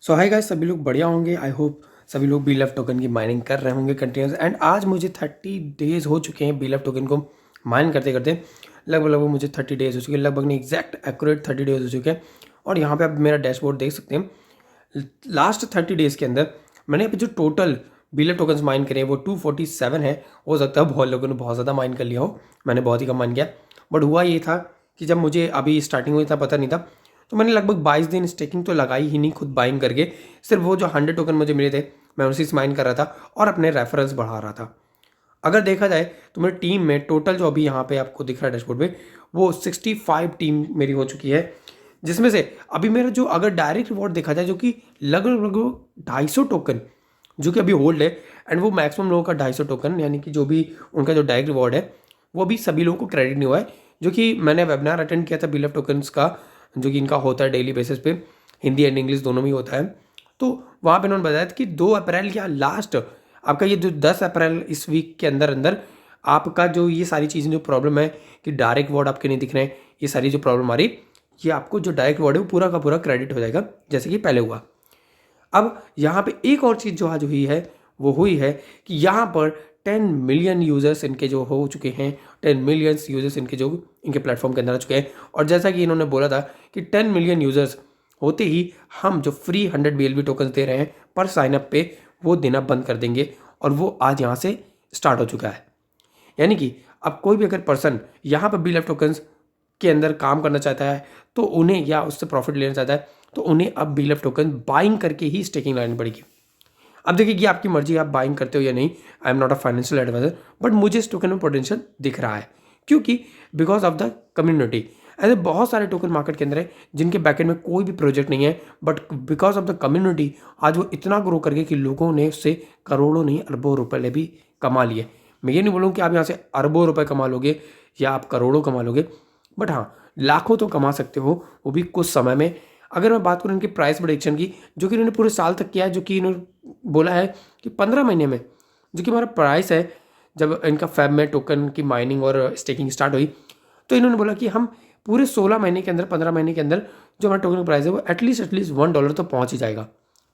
सो hi guys, सभी लोग बढ़िया होंगे। आई होप सभी लोग BLF टोकन की माइनिंग कर रहे होंगे कंटिन्यूस। एंड आज मुझे 30 डेज हो चुके हैं BLF टोकन को माइन करते करते। लगभग मुझे 30 डेज हो चुके हैं, लगभग नहीं, एग्जैक्ट एक्यूरेट 30 डेज हो चुके हैं। और यहाँ पे आप मेरा डैशबोर्ड देख सकते हैं। लास्ट 30 डेज़ के अंदर मैंने अभी जो टोटल BLF टोकन्स माइन करे हैं वो 247 है। हो सकता है बहुत लोगों ने बहुत ज़्यादा माइन कर लिया हो, मैंने बहुत ही कम माइन किया। बट हुआ ये था कि जब मुझे अभी स्टार्टिंग हुई था पता नहीं था, तो मैंने लगभग 22 दिन स्टेकिंग तो लगाई ही नहीं खुद बाइंग करके। सिर्फ वो जो 100 टोकन मुझे मिले थे मैं उसी से माइन कर रहा था और अपने रेफरेंस बढ़ा रहा था। अगर देखा जाए तो मेरी टीम में टोटल जो अभी यहाँ पे आपको दिख रहा है डैशबोर्ड पे, वो 65 टीम मेरी हो चुकी है। जिसमें से अभी मेरा जो अगर डायरेक्ट रिवॉर्ड देखा जाए जो कि लगभग 250 टोकन जो कि अभी होल्ड है। एंड वो मैक्सिमम लोगों का 250 टोकन, यानी कि जो भी उनका जो डायरेक्ट रिवॉर्ड है वो अभी सभी लोगों को क्रेडिट नहीं हुआ है। जो कि मैंने वेबिनार अटेंड किया था BLF टोकन्स का, जो कि इनका होता है डेली बेसिस पे, हिंदी एंड इंग्लिश दोनों में होता है। तो वहाँ पे उन्होंने बताया था कि 2 अप्रैल या लास्ट आपका ये जो 10 अप्रैल इस वीक के अंदर अंदर आपका जो ये सारी चीज़ें जो प्रॉब्लम है कि डायरेक्ट वर्ड आपके नहीं दिख रहे हैं, ये सारी जो प्रॉब्लम आ रही, ये आपको जो डायरेक्ट वर्ड है वो पूरा का पूरा क्रेडिट हो जाएगा जैसे कि पहले हुआ। अब यहाँ पे एक और चीज़ जो आज हुई है वो हुई है कि यहाँ पर 10 मिलियन यूज़र्स इनके जो हो चुके हैं, 10 मिलियंस यूज़र्स इनके जो इनके प्लेटफॉर्म के अंदर आ चुके हैं। और जैसा कि इन्होंने बोला था कि 10 मिलियन यूज़र्स होते ही हम जो फ्री 100 BLV टोकन्स दे रहे हैं पर साइनअप पे, वो देना बंद कर देंगे। और वो आज यहाँ से स्टार्ट हो चुका है। यानी कि अब कोई भी अगर पर्सन यहाँ पर BLF टोकन्स के अंदर काम करना चाहता है तो उन्हें, या उससे प्रॉफिट लेना चाहता है तो उन्हें अब BLF टोकन बाइंग करके ही स्टेकिंग लगानी पड़ेगी। अब देखिए कि आपकी मर्जी, आप बाइंग करते हो या नहीं। I am not a financial advisor, but मुझे इस टोकन में पोटेंशियल दिख रहा है क्योंकि बिकॉज ऑफ द कम्युनिटी। ऐसे बहुत सारे टोकन मार्केट के अंदर है जिनके बैकएंड में कोई भी प्रोजेक्ट नहीं है, but because of the community आज वो इतना ग्रो करके कि लोगों ने उससे करोड़ों नहीं अरबों रुपए भी कमा लिए। मैं ये नहीं बोलूँ कि आप यहाँ से अरबों रुपए कमा लोगे या आप करोड़ों कमा लोगे, बट हाँ, लाखों तो कमा सकते हो, वो भी कुछ समय में। अगर मैं बात करूँ इनकी प्राइस प्रोडिक्शन की, जो कि इन्होंने पूरे साल तक किया है, जो कि इन्होंने बोला है कि 15 महीने में जो कि हमारा प्राइस है, जब इनका फैब में टोकन की माइनिंग और स्टेकिंग स्टार्ट हुई तो इन्होंने बोला कि हम पूरे 16 महीने के अंदर, 15 महीने के अंदर जो हमारा टोकन का प्राइस है वो एटलीस्ट $1 तो पहुंच ही जाएगा,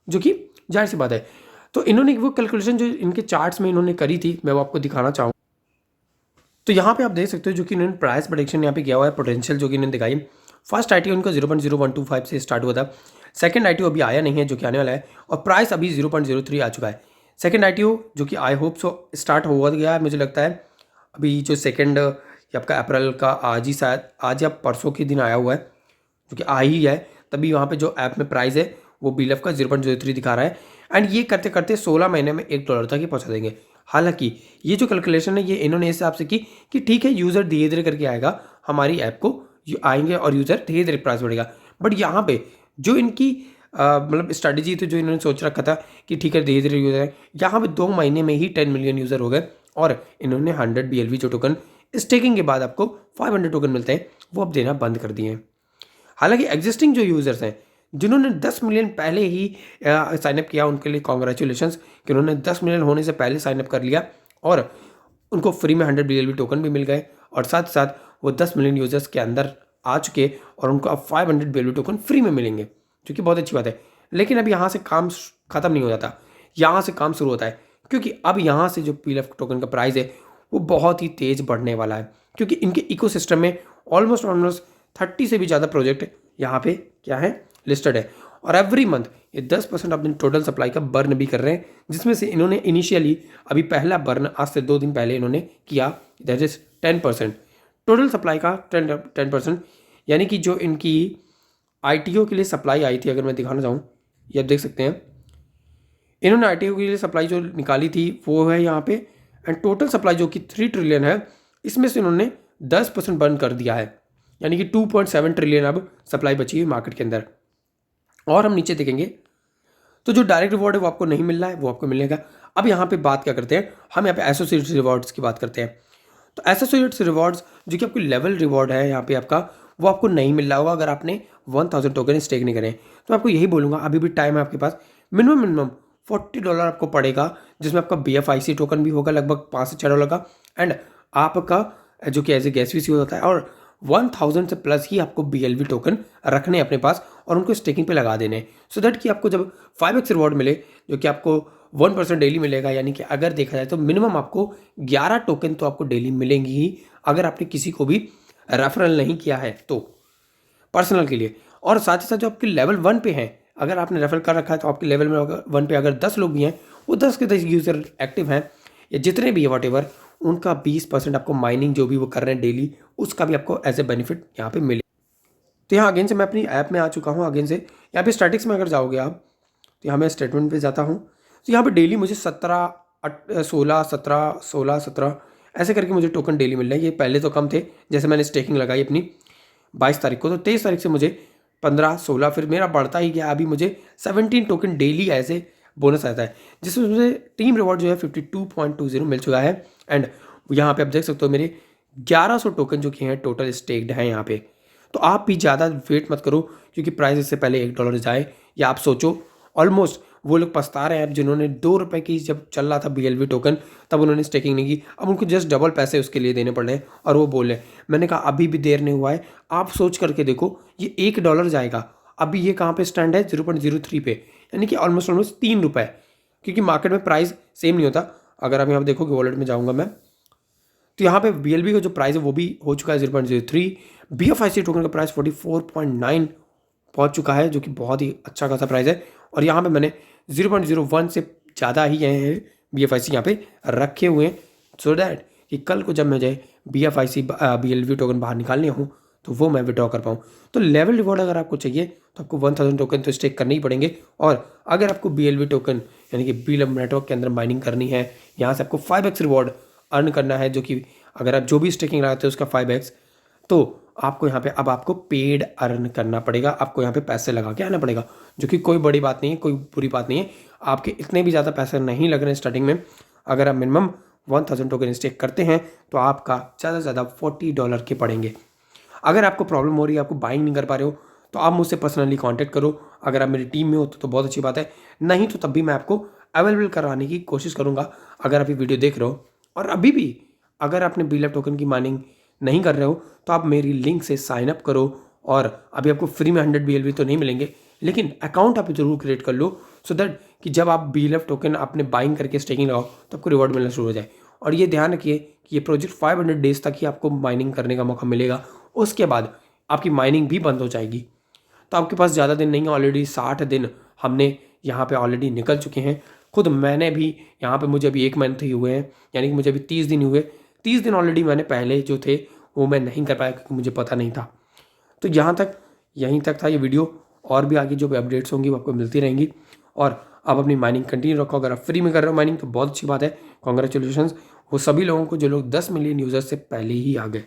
जो कि जाहिर सी बात है। तो इन्होंने वो कैलकुलेशन जो इनके चार्ट्स में इन्होंने करी थी, मैं वो आपको दिखाना चाहूँ। तो यहाँ पे आप देख सकते हो जो कि इन्होंने प्राइस प्रेडिक्शन यहाँ पे किया हुआ है, पोटेंशियल जो कि इन्होंने दिखाई। फर्स्ट ITO उनका 0.0125 से स्टार्ट हुआ था। सेकंड ITO अभी आया नहीं है जो कि आने वाला है, और प्राइस अभी 0.03 आ चुका है। सेकंड ITO जो कि आई होप सो स्टार्ट हो गया है, मुझे लगता है अभी जो सेकंड आपका अप्रैल का आज ही, शायद आज या परसों के दिन आया हुआ है, जो कि आ ही है। तभी वहाँ पे जो ऐप में प्राइस है वो BLF का 0.03 दिखा रहा है। एंड ये करते करते 16 महीने में $1 तक ही पहुँचा देंगे। हालांकि ये जो कैलकुलेशन है ये इन्होंने इस हिसाब से की कि ठीक है, यूज़र धीरे धीरे करके आएगा, हमारी ऐप को आएंगे और यूज़र धीरे धीरे प्राइस बढ़ेगा। बट यहाँ पे जो इनकी मतलब स्ट्रैटेजी थी, जो इन्होंने सोच रखा था कि ठीक है धीरे धीरे यूज़र है, यहाँ पे 2 महीने में ही 10 मिलियन यूज़र हो गए। और इन्होंने 100 BLV जो टोकन स्टेकिंग के बाद आपको 500 टोकन मिलते हैं वो अब देना बंद कर दिए हैं। हालांकि एग्जिस्टिंग जो यूज़र्स हैं जिन्होंने 10 मिलियन पहले ही साइनअप किया, उनके लिए कॉन्ग्रेचुलेशंस कि उन्होंने 10 मिलियन होने से पहले साइनअप कर लिया और उनको फ्री में 100 BLV टोकन भी मिल गए। और साथ साथ वो 10 मिलियन यूज़र्स के अंदर आ चुके और उनको अब 500 BLV टोकन फ्री में मिलेंगे, जो कि बहुत अच्छी बात है। लेकिन अब यहाँ से काम ख़त्म नहीं हो जाता, यहाँ से काम शुरू होता है, क्योंकि अब यहाँ से जो BLF टोकन का प्राइस है वो बहुत ही तेज़ बढ़ने वाला है, क्योंकि इनके इकोसिस्टम में ऑलमोस्ट 30 से भी ज़्यादा प्रोजेक्ट यहाँ पे क्या है, लिस्टेड है। और एवरी मंथ ये 10% अपनी टोटल सप्लाई का बर्न भी कर रहे हैं, जिसमें से इन्होंने इनिशियली अभी पहला बर्न आज से 2 दिन पहले इन्होंने किया, दैट इज 10% टोटल सप्लाई का 10%। यानी कि जो इनकी ITO के लिए सप्लाई आई थी, अगर मैं दिखाना चाहूँ, ये आप देख सकते हैं, इन्होंने ITO के लिए सप्लाई जो निकाली थी वो है यहाँ पे। एंड टोटल सप्लाई जो कि 3 ट्रिलियन है, इसमें से इन्होंने 10% बर्न कर दिया है, यानी कि 2.7 ट्रिलियन अब सप्लाई बची है मार्केट के अंदर। और हम नीचे देखेंगे तो जो डायरेक्ट रिवॉर्ड है वो आपको नहीं मिल रहा है, वो आपको मिलेगा। अब यहाँ पे बात क्या करते हैं, हम यहाँ पे एसोसिएट्स रिवॉर्ड्स की बात करते हैं। तो एसोसिएट्स रिवॉर्ड्स जो कि आपकी लेवल रिवॉर्ड है यहाँ पे आपका, वो आपको नहीं मिल रहा होगा अगर आपने 1000 टोकन स्टेक नहीं करें। तो आपको यही बोलूँगा, अभी भी टाइम है आपके पास। मिनिमम $40 आपको पड़ेगा, जिसमें आपका BFIC टोकन भी होगा लगभग $5 से $6 का। एंड आपका जो कि एज ए गैस फीस होता है, और 1000 से प्लस ही आपको BLV टोकन रखने अपने पास और उनको स्टेकिंग पे लगा देने, सो दैट कि आपको जब 5x रिवॉर्ड मिले, जो कि आपको 1% डेली मिलेगा, यानी कि अगर देखा जाए तो मिनिमम आपको 11 टोकन तो आपको डेली मिलेंगी ही, अगर आपने किसी को भी रेफरल नहीं किया है तो पर्सनल के लिए। और साथ ही साथ जो आपके लेवल 1 पे हैं, अगर आपने रेफर कर रखा है तो आपके लेवल में 1 पे अगर 10 लोग भी हैं, वो 10 के 10 यूज़र एक्टिव हैं या जितने भी है वॉटेवर, उनका 20% आपको माइनिंग जो भी वो कर रहे हैं डेली, उसका भी आपको एज ए बेनिफिट यहाँ पे मिले। तो यहाँ अगेन से मैं अपनी ऐप में आ चुका हूँ। अगेन से यहाँ पे स्टैटिक्स में अगर जाओगे आप, तो यहाँ मैं स्टेटमेंट पे जाता हूँ, तो यहाँ पे डेली मुझे 16 ऐसे करके मुझे टोकन डेली मिल रहे हैं। ये पहले तो कम थे, जैसे मैंने स्टेकिंग लगाई अपनी 22 तारीख को, तो 23 तारीख से मुझे 15, 16, फिर मेरा बढ़ता ही गया। अभी मुझे 17 टोकन डेली ऐसे बोनस आता है, जिसमें मुझे टीम रिवॉर्ड जो है 52.20 मिल चुका है। एंड यहाँ पे आप देख सकते हो मेरे 1100 टोकन जो कि हैं टोटल स्टेक्ड हैं यहाँ पे। तो आप भी ज़्यादा वेट मत करो, क्योंकि प्राइस इससे पहले $1 जाए, या आप सोचो ऑलमोस्ट वो लोग पछता रहे हैं अब, जिन्होंने ₹2 की जब चल रहा था BLV टोकन, तब उन्होंने स्टेकिंग नहीं की, अब उनको जस्ट डबल पैसे उसके लिए देने पड़ रहे हैं और वो बोल रहे हैं। मैंने कहा अभी भी देर नहीं हुआ है, आप सोच करके देखो, ये $1 जाएगा, अभी ये कहाँ पे स्टैंड है 0.03 पे, यानी कि ऑलमोस्ट ₹3, क्योंकि मार्केट में प्राइस सेम नहीं होता। अगर आप यहाँ पे देखोगे, वॉलेट में जाऊँगा मैं, तो यहाँ पे BLV का जो प्राइस है वो भी हो चुका है 0.03। BFIC टोकन का प्राइस 44.9 पहुँच चुका है, जो कि बहुत ही अच्छा खासा प्राइस है। और यहाँ पे मैंने 0.01 से ज़्यादा ही ये BFIC यहाँ पे रखे हुए हैं, सो दैट कि कल को जब मैं जाए BFIC BLV टोकन बाहर निकालने हूँ तो वो मैं विड्रॉ कर पाऊँ। तो लेवल रिवॉर्ड अगर आपको चाहिए तो आपको 1000 टोकन तो स्टेक करने ही पड़ेंगे। और अगर आपको BLV टोकन यानी कि BLV नेटवर्क के अंदर माइनिंग करनी है, यहाँ से आपको 5x रिवॉर्ड अर्न करना है, जो कि अगर आप जो भी स्टेकिंग लगाते हो उसका 5x, तो आपको यहाँ पे अब आपको पेड अर्न करना पड़ेगा, आपको यहाँ पे पैसे लगा के आना पड़ेगा, जो कि कोई बड़ी बात नहीं है, कोई बुरी बात नहीं है। आपके इतने भी ज़्यादा पैसे नहीं लग रहे हैं स्टार्टिंग में। अगर आप मिनिमम 1000 टोकन स्टेक करते हैं तो आपका ज़्यादा से ज़्यादा $40 के पड़ेंगे। अगर आपको प्रॉब्लम हो रही है, आपको बाइंग नहीं कर पा रहे हो, तो आप मुझसे पर्सनली कॉन्टैक्ट करो। अगर आप मेरी टीम में हो तो बहुत अच्छी बात है, नहीं तो तब भी मैं आपको अवेलेबल करवाने की कोशिश करूँगा। अगर आप ये वीडियो देख रहे हो और अभी भी अगर आपने BLV टोकन की माइनिंग नहीं कर रहे हो, तो आप मेरी लिंक से साइन अप करो। और अभी आपको फ्री में 100 BLV तो नहीं मिलेंगे, लेकिन अकाउंट आप जरूर क्रिएट कर लो, सो दैट कि जब आप BLV टोकन आपने बाइंग करके स्टेकिंग लगाओ तो आपको रिवॉर्ड मिलना शुरू हो जाए। और ये ध्यान रखिए कि ये प्रोजेक्ट 500 डेज तक ही आपको माइनिंग करने का मौका मिलेगा, उसके बाद आपकी माइनिंग भी बंद हो जाएगी। तो आपके पास ज़्यादा दिन नहीं है, ऑलरेडी 60 दिन हमने यहाँ पे ऑलरेडी निकल चुके हैं। खुद मैंने भी यहाँ पे, मुझे अभी 1 मंथ ही हुए हैं, यानी कि मुझे अभी 30 दिन हुए। 30 दिन ऑलरेडी मैंने पहले जो थे वो मैं नहीं कर पाया, क्योंकि मुझे पता नहीं था। तो यहीं तक था ये वीडियो, और भी आगे जो भी अपडेट्स होंगी वो आपको मिलती रहेंगी। और आप अपनी माइनिंग कंटिन्यू रखो। अगर आप फ्री में कर रहे हो माइनिंग तो बहुत अच्छी बात है, कॉन्ग्रेचुलेशंस वो सभी लोगों को जो लोग 10 मिलियन यूज़र्स से पहले ही आ गए।